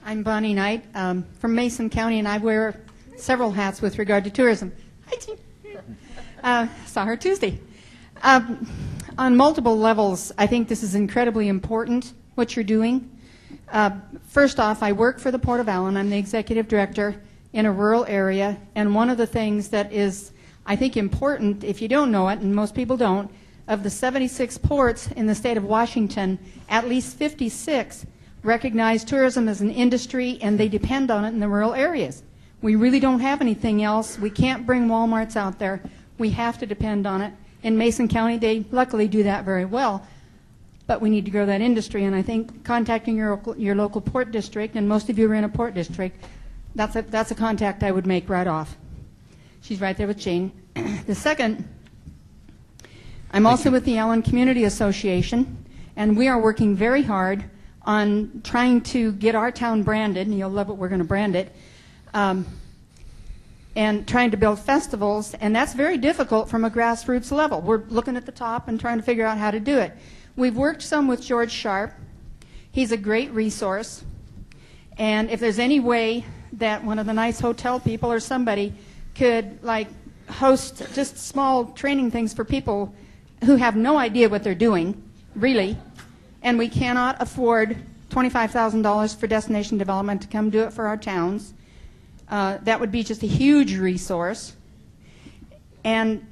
I'm Bonnie Knight from Mason County, and I wear several hats with regard to tourism. Hi, Jean. Saw her Tuesday. On multiple levels, I think this is incredibly important, what you're doing. First off, I work for the Port of Allen. I'm the executive director in a rural area, and one of the things that is, I think, important, if you don't know it, and most people don't, of the 76 ports in the state of Washington, at least 56 recognize tourism as an industry, and they depend on it in the rural areas. We really don't have anything else. We can't bring Walmarts out there. We have to depend on it. In Mason County, they luckily do that very well, but we need to grow that industry, and I think contacting your local port district, and most of you are in a port district, that's a contact I would make right off. She's right there with Jane. The second, I'm also with the Allen Community Association, and we are working very hard on trying to get our town branded, and you'll love it, we're going to brand it, and trying to build festivals, and that's very difficult from a grassroots level. We're looking at the top and trying to figure out how to do it. We've worked some with George Sharp. He's a great resource, and if there's any way that one of the nice hotel people or somebody could like host just small training things for people who have no idea what they're doing, really, and we cannot afford $25,000 for destination development to come do it for our towns. That would be just a huge resource. And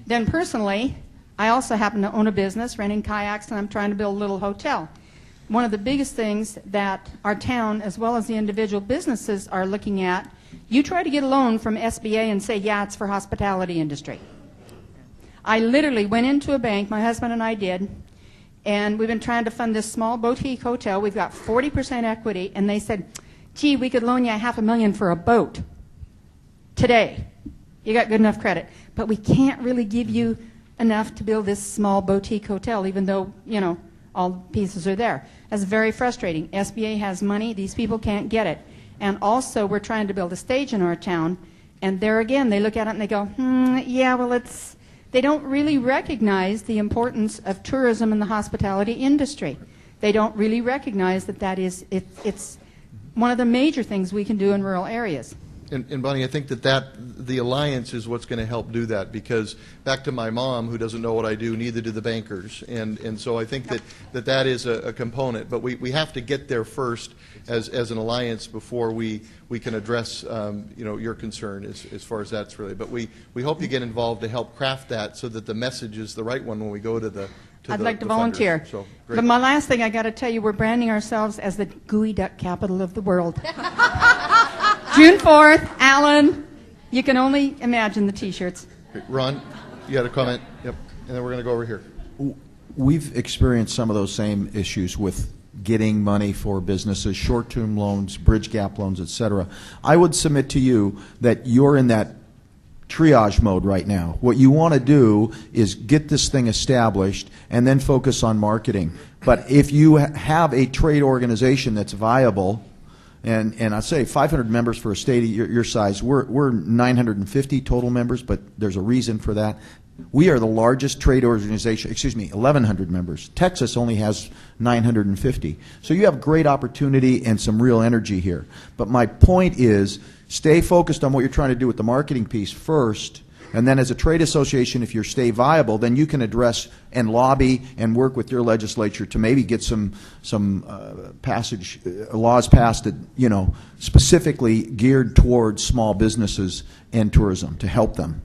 then personally, I also happen to own a business renting kayaks, and I'm trying to build a little hotel. One of the biggest things that our town, as well as the individual businesses, are looking at, you try to get a loan from SBA and say, yeah, it's for hospitality industry. I literally went into a bank, my husband and I did, and we've been trying to fund this small boutique hotel. We've got 40% equity, and they said, gee, we could loan you $500,000 for a boat today. You got good enough credit. But we can't really give you enough to build this small boutique hotel, even though, you know, all the pieces are there. That's very frustrating. SBA has money. These people can't get it. And also, we're trying to build a stage in our town, and there again, they look at it and they go, yeah, well, it's... They don't really recognize the importance of tourism in the hospitality industry. They don't really recognize that it's one of the major things we can do in rural areas. And Bonnie, I think that the alliance is what's going to help do that, because back to my mom, who doesn't know what I do, neither do the bankers, and so I think that is a component. But we have to get there first as an alliance before we can address your concern as far as that's really. But we hope you get involved to help craft that so that the message is the right one when we go to the. I'd like to volunteer. So, but my last thing I got to tell you, we're branding ourselves as the gooey duck capital of the world. June 4th, Allen. You can only imagine the T-shirts. Ron, you had a comment? Yep. And then we're going to go over here. We've experienced some of those same issues with getting money for businesses, short-term loans, bridge gap loans, etc. I would submit to you that you're in that triage mode right now. What you want to do is get this thing established and then focus on marketing. But if you have a trade organization that's viable, and I say 500 members for a state of your size, we're 950 total members, but there's a reason for that. We are the largest trade organization, 1,100 members. Texas only has 950. So you have great opportunity and some real energy here. But my point is, stay focused on what you're trying to do with the marketing piece first, and then as a trade association, if you stay viable, then you can address and lobby and work with your legislature to maybe get some laws passed that, specifically geared towards small businesses and tourism to help them.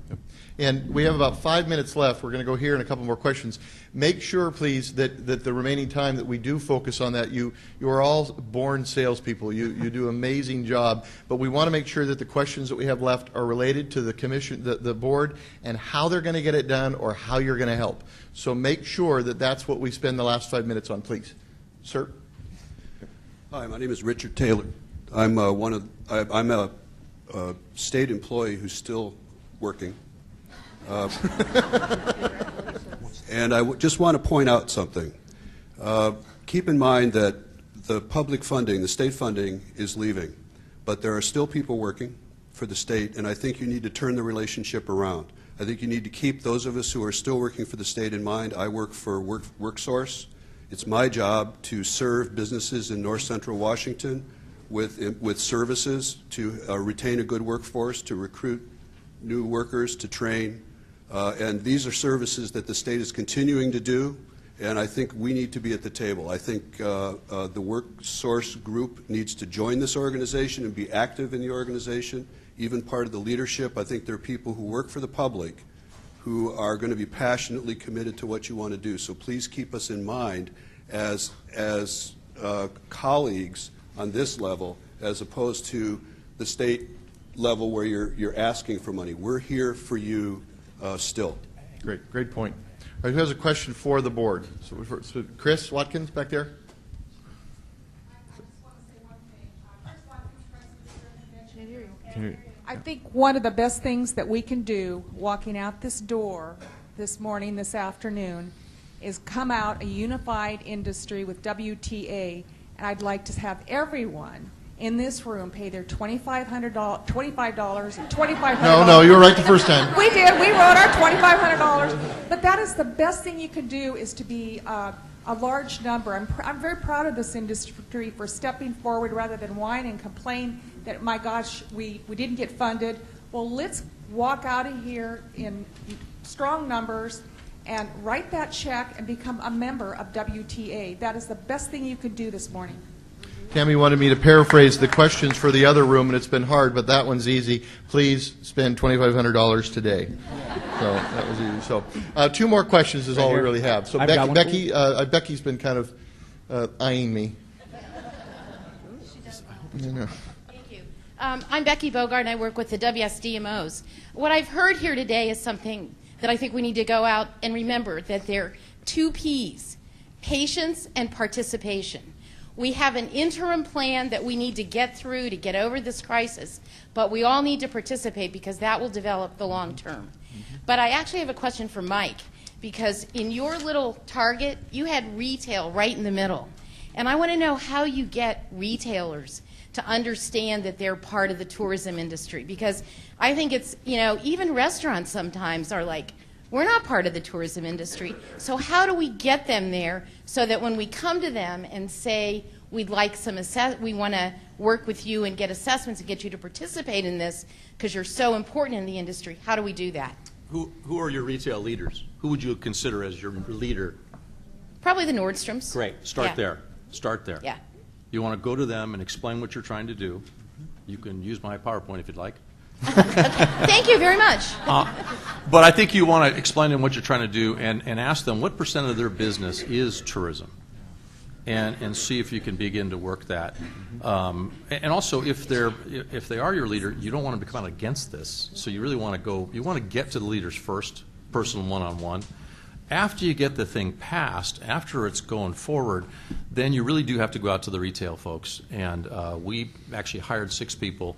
And we have about 5 minutes left. We're going to go here and a couple more questions. Make sure, please, that the remaining time that we do focus on that. You are all born salespeople. You do an amazing job. But we want to make sure that the questions that we have left are related to the commission, the board, and how they're going to get it done or how you're going to help. So make sure that that's what we spend the last 5 minutes on, please. Sir? Hi, my name is Richard Taylor. I'm a state employee who's still working. And I just want to point out something. Keep in mind that the public funding, the state funding, is leaving, but there are still people working for the state, and I think you need to turn the relationship around. I think you need to keep those of us who are still working for the state in mind. I work for WorkSource, It's my job to serve businesses in North Central Washington with services, to retain a good workforce, to recruit new workers, to train. And these are services that the state is continuing to do, and I think we need to be at the table. I think the WorkSource group needs to join this organization and be active in the organization, even part of the leadership. I think there are people who work for the public who are going to be passionately committed to what you want to do. So please keep us in mind as colleagues on this level, as opposed to the state level where you're asking for money. We're here for you still. Great point. All right, who has a question for the board? So Chris Watkins back there. I think one of the best things that we can do walking out this door this morning, this afternoon, is come out a unified industry with WTA, and I'd like to have everyone in this room pay their $25 and $2,500. No, you were right the first time. We did. We wrote our $2,500. But that is the best thing you can do, is to be a large number. I'm very proud of this industry for stepping forward rather than whine and complain that, my gosh, we didn't get funded. Well, let's walk out of here in strong numbers and write that check and become a member of WTA. That is the best thing you could do this morning. Tammy wanted me to paraphrase the questions for the other room, and it's been hard, but that one's easy. Please spend $2,500 today. So that was easy. So 2 more questions is all we really have. So Becky's been kind of eyeing me. Thank you. I'm Becky Bogart, and I work with the WSDMOs. What I've heard here today is something that I think we need to go out and remember, that there are 2 Ps, patience and participation. We have an interim plan that we need to get through to get over this crisis, but we all need to participate because that will develop the long term. But I actually have a question for Mike, because in your little target, you had retail right in the middle. And I want to know how you get retailers to understand that they're part of the tourism industry, because I think it's, even restaurants sometimes are like, we're not part of the tourism industry. So how do we get them there so that when we come to them and say we'd like we want to work with you and get assessments and get you to participate in this because you're so important in the industry, how do we do that? Who are your retail leaders? Who would you consider as your leader? Probably the Nordstroms. Great. Start there. Start there. Yeah. You want to go to them and explain what you're trying to do. You can use my PowerPoint if you'd like. Thank you very much. But I think you want to explain to them what you're trying to do and ask them what % of their business is tourism, and see if you can begin to work that. And also, if they are your leader, you don't want to become against this. So you really want to get to the leaders first, personal one-on-one. After you get the thing passed, after it's going forward, then you really do have to go out to the retail folks. And we actually hired 6 people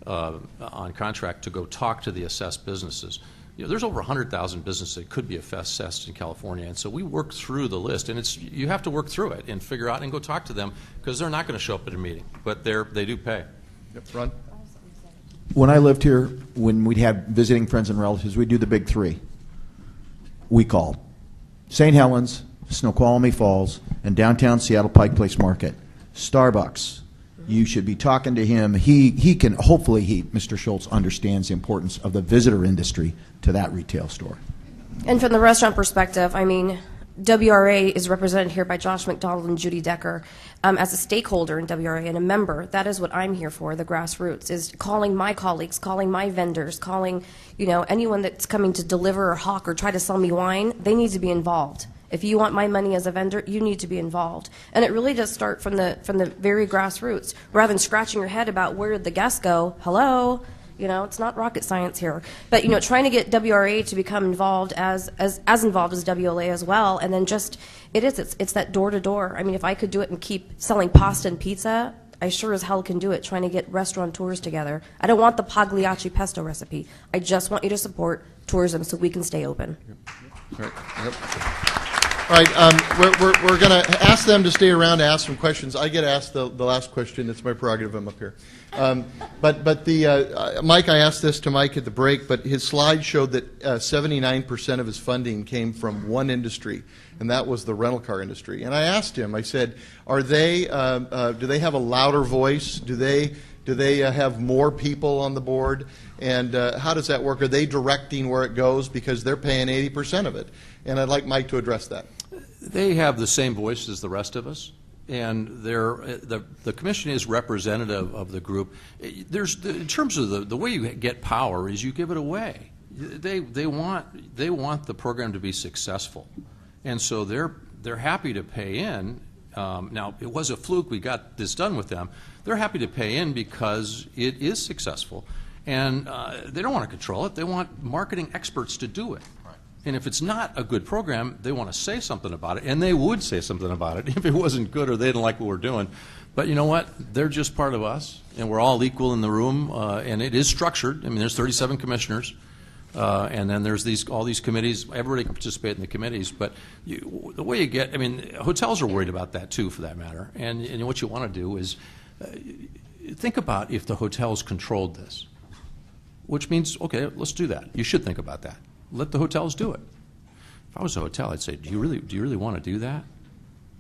on contract to go talk to the assessed businesses. There's over 100,000 businesses that could be assessed in California, and so we work through the list, and you have to work through it and figure out and go talk to them, because they're not going to show up at a meeting, but they do pay. Yep. Ron? When I lived here, when we had visiting friends and relatives, we'd do the big 3. We called St. Helens, Snoqualmie Falls, and downtown Seattle Pike Place Market. Starbucks. You should be talking to him. He can, hopefully Mr. Schultz understands the importance of the visitor industry to that retail store. And from the restaurant perspective, I mean, WRA is represented here by Josh McDonald and Judy Decker. As a stakeholder in WRA and a member, that is what I'm here for, the grassroots, is calling my colleagues, calling my vendors, calling, anyone that's coming to deliver or hawk or try to sell me wine. They need to be involved. If you want my money as a vendor, you need to be involved. And it really does start from the very grassroots. Rather than scratching your head about where did the guests go, hello, it's not rocket science here. But, trying to get WRA to become involved as involved as WLA as well. And then it's that door to door. I mean, if I could do it and keep selling pasta and pizza, I sure as hell can do it, trying to get restaurateurs together. I don't want the Pagliacci pesto recipe. I just want you to support tourism so we can stay open. Yep. Right. Yep. All right, we're going to ask them to stay around to ask some questions. I get asked the last question. It's my prerogative. I'm up here. Mike, I asked this to Mike at the break, but his slide showed that 79% of his funding came from one industry, and that was the rental car industry. And I asked him, I said, do they have a louder voice? Do they have more people on the board? And how does that work? Are they directing where it goes because they're paying 80% of it? And I'd like Mike to address that. They have the same voice as the rest of us, and the commission is representative of the group. In terms of the way you get power is you give it away. They want the program to be successful, and so they're happy to pay in. Now, it was a fluke we got this done with them. They're happy to pay in because it is successful, and they don't want to control it. They want marketing experts to do it. And if it's not a good program, they want to say something about it, and they would say something about it if it wasn't good or they didn't like what we're doing. But you know what? They're just part of us, and we're all equal in the room, and it is structured. I mean, there's 37 commissioners, and then there's all these committees. Everybody can participate in the committees, but the way you get, I mean, hotels are worried about that too, for that matter. And what you want to do is think about if the hotels controlled this, which means, okay, let's do that. You should think about that. Let the hotels do it. If I was a hotel, I'd say, do you really want to do that?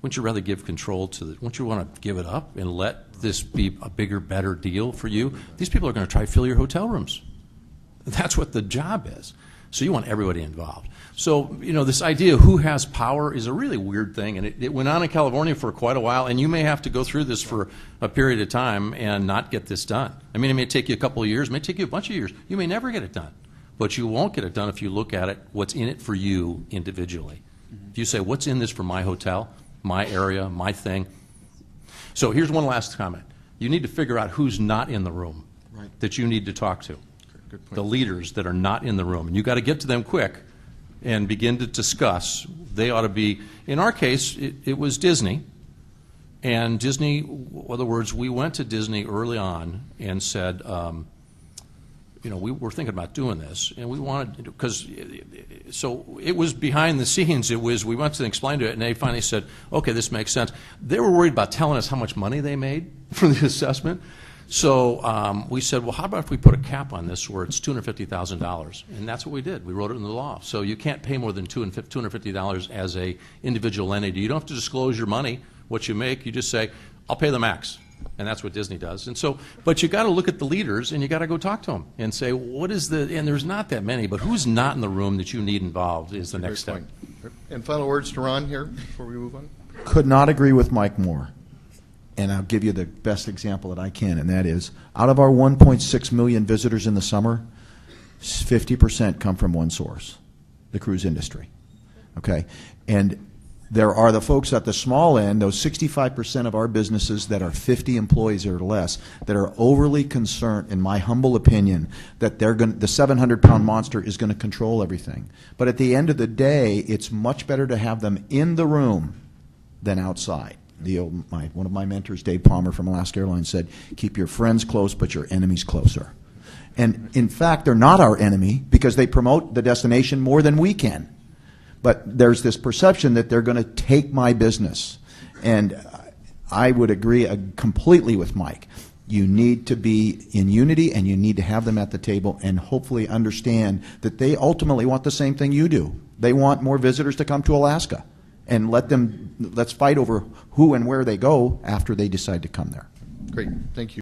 Wouldn't you rather give control to wouldn't you want to give it up and let this be a bigger, better deal for you? These people are going to try to fill your hotel rooms. That's what the job is. So you want everybody involved. So, this idea of who has power is a really weird thing, and it went on in California for quite a while, and you may have to go through this for a period of time and not get this done. I mean, it may take you a couple of years, it may take you a bunch of years. You may never get it done. But you won't get it done if you look at it, what's in it for you individually. If you say, what's in this for my hotel, my area, my thing? So here's one last comment. You need to figure out who's not in the room that you need to talk to. Good point. The leaders that are not in the room. And you've got to get to them quick and begin to discuss. They ought to be, in our case, it was Disney. And Disney, in other words, we went to Disney early on and said, we were thinking about doing this, and we wanted, because, so it was behind the scenes. It was, we went to explain to it, and they finally said, okay, this makes sense. They were worried about telling us how much money they made for the assessment. So we said, well, how about if we put a cap on this where it's $250,000? And that's what we did. We wrote it in the law. So you can't pay more than $250 as a individual entity. You don't have to disclose your money, what you make. You just say, I'll pay the max. And that's what Disney does. And so, but you got to look at the leaders, and you got to go talk to them and say, what is the? And there's not that many, but who's not in the room that you need involved is the next step. And final words to Ron here before we move on. Could not agree with Mike more. And I'll give you the best example that I can, and that is, out of our 1.6 million visitors in the summer, 50% come from one source, the cruise industry. Okay, and there are the folks at the small end, those 65% of our businesses that are 50 employees or less, that are overly concerned, in my humble opinion, that the 700-pound monster is going to control everything. But at the end of the day, it's much better to have them in the room than outside. One of my mentors, Dave Palmer from Alaska Airlines, said, keep your friends close, but your enemies closer. And in fact, they're not our enemy because they promote the destination more than we can. But there's this perception that they're going to take my business. And I would agree completely with Mike. You need to be in unity, and you need to have them at the table and hopefully understand that they ultimately want the same thing you do. They want more visitors to come to Alaska. And let's fight over who and where they go after they decide to come there. Great. Thank you.